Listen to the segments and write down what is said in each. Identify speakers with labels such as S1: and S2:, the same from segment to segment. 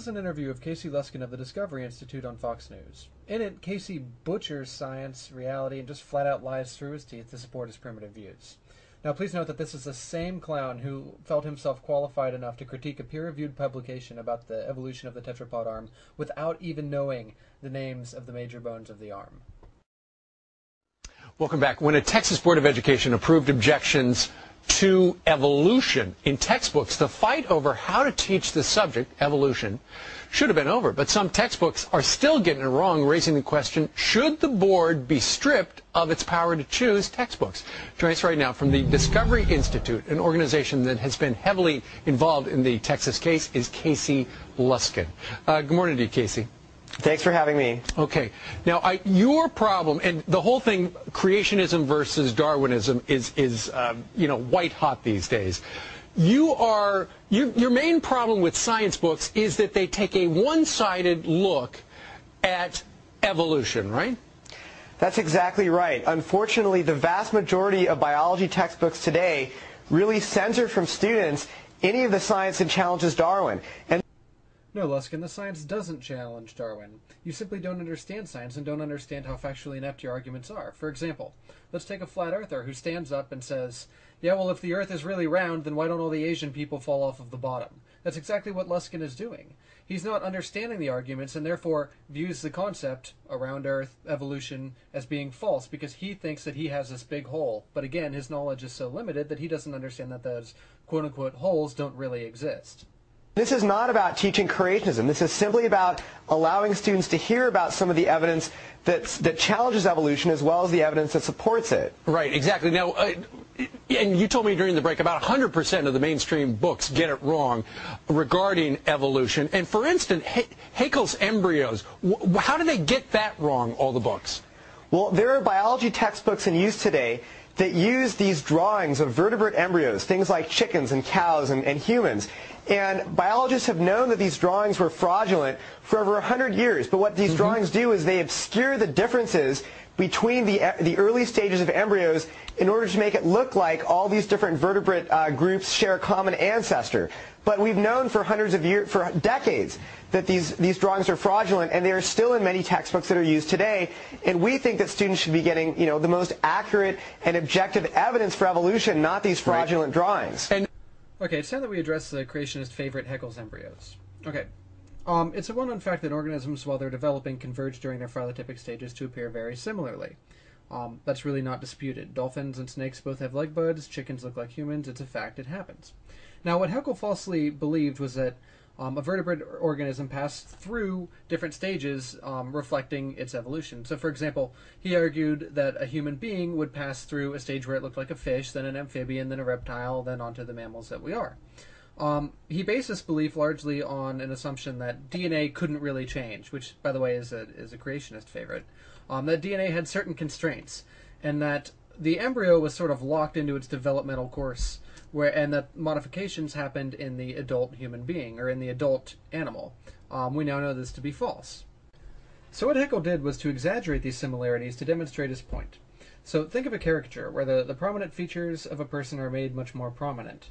S1: is an interview of Casey Luskin of the Discovery Institute on Fox News. In it, Casey butchers science, reality, and just flat out lies through his teeth to support his primitive views. Now, please note that this is the same clown who felt himself qualified enough to critique a peer-reviewed publication about the evolution of the tetrapod arm without even knowing the names of the major bones of the arm.
S2: Welcome back. When a Texas Board of Education approved objections to evolution in textbooks, the fight over how to teach the subject, evolution, should have been over. But some textbooks are still getting it wrong, raising the question, should the board be stripped of its power to choose textbooks? Joining us right now from the Discovery Institute, an organization that has been heavily involved in the Texas case, is Casey Luskin. Good morning to you, Casey.
S3: Thanks for having me.
S2: Okay. Now, your problem, and the whole thing, creationism versus Darwinism, is white hot these days. Your main problem with science books is that they take a one-sided look at evolution, right?
S3: That's exactly right. Unfortunately, the vast majority of biology textbooks today really censor from students any of the science that challenges Darwin.
S1: No, Luskin, the science doesn't challenge Darwin. You simply don't understand science and don't understand how factually inept your arguments are. For example, let's take a flat earther who stands up and says, yeah, well, if the earth is really round, then why don't all the Asian people fall off of the bottom? That's exactly what Luskin is doing. He's not understanding the arguments and therefore views the concept, around earth, evolution, as being false because he thinks that he has this big hole. But again, his knowledge is so limited that he doesn't understand that those quote-unquote holes don't really exist.
S3: This is not about teaching creationism. This is simply about allowing students to hear about some of the evidence that challenges evolution as well as the evidence that supports it.
S2: Right, exactly. Now, and you told me during the break about 100% of the mainstream books get it wrong regarding evolution. And for instance, Haeckel's embryos, how do they get that wrong, all the books?
S3: Well, there are biology textbooks in use today that use these drawings of vertebrate embryos, things like chickens and cows and humans. And biologists have known that these drawings were fraudulent for over 100 years. But what these drawings do is they obscure the differences between the early stages of embryos in order to make it look like all these different vertebrate groups share a common ancestor. But we've known for hundreds of years, for decades, that these drawings are fraudulent, and they are still in many textbooks that are used today. And we think that students should be getting, the most accurate and objective evidence for evolution, not these fraudulent drawings.
S1: Okay, it's time that we address the creationist favorite, Haeckel's embryos. Okay. It's a well-known fact that organisms, while they're developing, converge during their phylotypic stages to appear very similarly. That's really not disputed. Dolphins and snakes both have leg buds, chickens look like humans, it's a fact, it happens. Now, what Haeckel falsely believed was that a vertebrate organism passed through different stages reflecting its evolution. So, for example, he argued that a human being would pass through a stage where it looked like a fish, then an amphibian, then a reptile, then onto the mammals that we are. He based this belief largely on an assumption that DNA couldn't really change, which, by the way, is a creationist favorite. That DNA had certain constraints, and that the embryo was sort of locked into its developmental course, and that modifications happened in the adult human being, or in the adult animal. We now know this to be false. So what Haeckel did was to exaggerate these similarities to demonstrate his point. So think of a caricature, where the prominent features of a person are made much more prominent.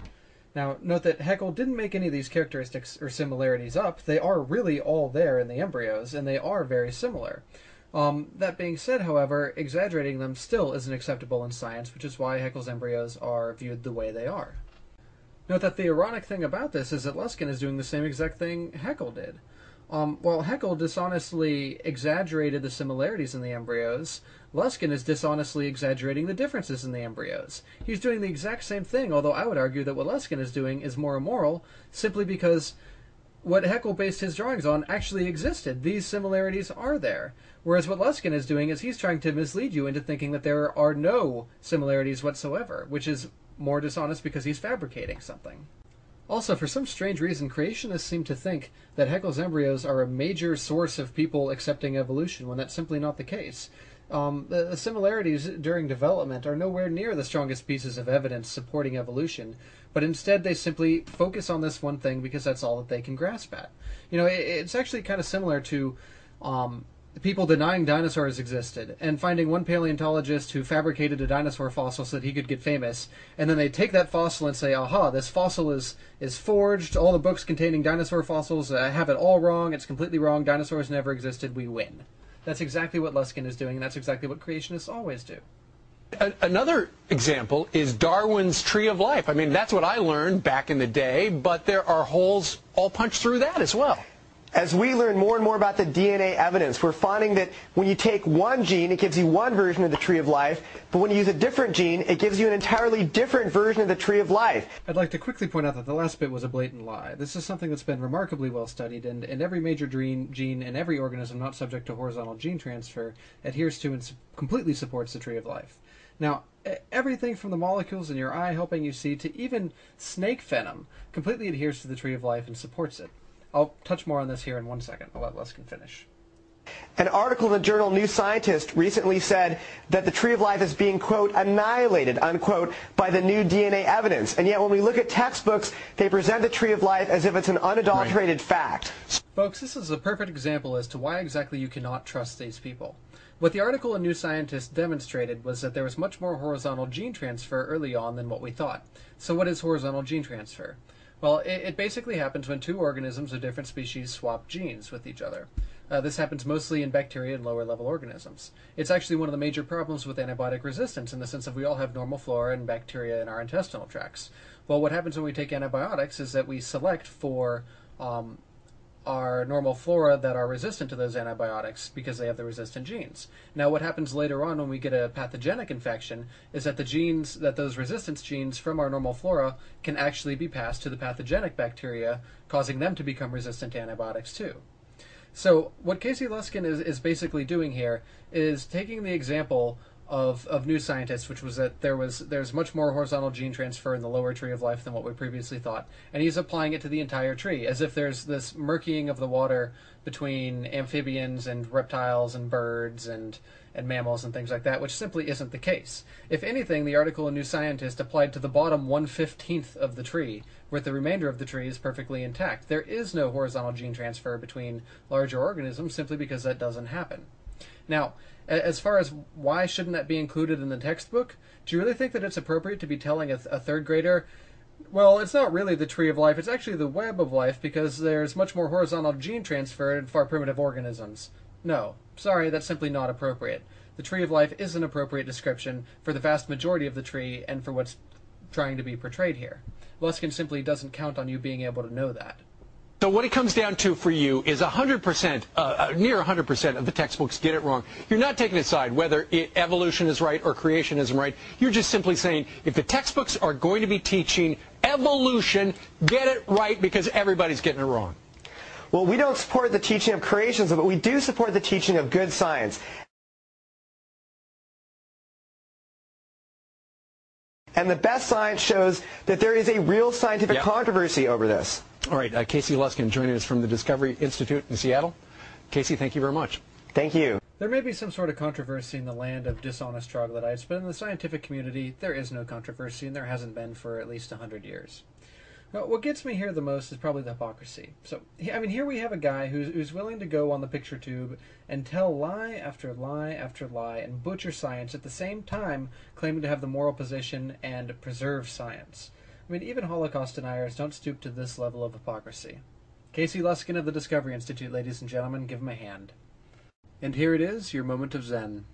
S1: Now, note that Haeckel didn't make any of these characteristics or similarities up. They are really all there in the embryos, and they are very similar. That being said, however, exaggerating them still isn't acceptable in science, which is why Haeckel's embryos are viewed the way they are. Note that the ironic thing about this is that Luskin is doing the same exact thing Haeckel did. While Haeckel dishonestly exaggerated the similarities in the embryos, Luskin is dishonestly exaggerating the differences in the embryos. He's doing the exact same thing, although I would argue that what Luskin is doing is more immoral, simply because what Haeckel based his drawings on actually existed. These similarities are there. Whereas what Luskin is doing is he's trying to mislead you into thinking that there are no similarities whatsoever, which is more dishonest because he's fabricating something. Also, for some strange reason, creationists seem to think that Haeckel's embryos are a major source of people accepting evolution, when that's simply not the case. The similarities during development are nowhere near the strongest pieces of evidence supporting evolution, but instead they simply focus on this one thing because that's all that they can grasp at. It's actually kind of similar to people denying dinosaurs existed and finding one paleontologist who fabricated a dinosaur fossil so that he could get famous, and then they take that fossil and say, aha, this fossil is forged, all the books containing dinosaur fossils have it all wrong, it's completely wrong, dinosaurs never existed, we win. That's exactly what Luskin is doing, and that's exactly what creationists always do.
S2: Another example is Darwin's Tree of Life. I mean, that's what I learned back in the day, but there are holes all punched through that as well.
S3: As we learn more and more about the DNA evidence, we're finding that when you take one gene, it gives you one version of the Tree of Life, but when you use a different gene, it gives you an entirely different version of the Tree of Life.
S1: I'd like to quickly point out that the last bit was a blatant lie. This is something that's been remarkably well studied, and every major gene in every organism not subject to horizontal gene transfer adheres to and completely supports the Tree of Life. Now, everything from the molecules in your eye helping you see to even snake venom completely adheres to the Tree of Life and supports it. I'll touch more on this here in 1 second. I'll let Luskin finish.
S3: An article in the journal New Scientist recently said that the Tree of Life is being, quote, annihilated, unquote, by the new DNA evidence. And yet when we look at textbooks, they present the Tree of Life as if it's an unadulterated fact.
S1: Folks, this is a perfect example as to why exactly you cannot trust these people. What the article in New Scientist demonstrated was that there was much more horizontal gene transfer early on than what we thought. So what is horizontal gene transfer? Well, it basically happens when two organisms of different species swap genes with each other. This happens mostly in bacteria and lower-level organisms. It's actually one of the major problems with antibiotic resistance in the sense that we all have normal flora and bacteria in our intestinal tracts. Well, what happens when we take antibiotics is that we select for our normal flora that are resistant to those antibiotics because they have the resistant genes. Now what happens later on when we get a pathogenic infection is that those resistance genes from our normal flora can actually be passed to the pathogenic bacteria, causing them to become resistant to antibiotics too. So what Casey-Luskin is basically doing here is taking the example of New Scientist, which was that there's much more horizontal gene transfer in the lower Tree of Life than what we previously thought, and he's applying it to the entire tree, as if there's this murkying of the water between amphibians and reptiles and birds and mammals and things like that, which simply isn't the case. If anything, the article in New Scientist applied to the bottom 1/15th of the tree, where the remainder of the tree is perfectly intact. There is no horizontal gene transfer between larger organisms simply because that doesn't happen. Now, as far as why shouldn't that be included in the textbook, do you really think that it's appropriate to be telling a third grader, well, it's not really the Tree of Life, it's actually the web of life because there's much more horizontal gene transfer in far primitive organisms? No. Sorry, that's simply not appropriate. The Tree of Life is an appropriate description for the vast majority of the tree and for what's trying to be portrayed here. Luskin simply doesn't count on you being able to know that.
S2: So what it comes down to for you is 100%, near 100% of the textbooks get it wrong. You're not taking a side whether evolution is right or creationism right. You're just simply saying if the textbooks are going to be teaching evolution, get it right because everybody's getting it wrong.
S3: Well, we don't support the teaching of creationism, but we do support the teaching of good science. And the best science shows that there is a real scientific controversy over this.
S2: All right, Casey Luskin joining us from the Discovery Institute in Seattle. Casey, thank you very much.
S3: Thank you.
S1: There may be some sort of controversy in the land of dishonest troglodytes, but in the scientific community, there is no controversy, and there hasn't been for at least 100 years. Now, what gets me here the most is probably the hypocrisy. So, I mean, here we have a guy who's willing to go on the picture tube and tell lie after lie after lie and butcher science at the same time claiming to have the moral position and preserve science. I mean, even Holocaust deniers don't stoop to this level of hypocrisy. Casey Luskin of the Discovery Institute, ladies and gentlemen, give him a hand. And here it is, your moment of Zen.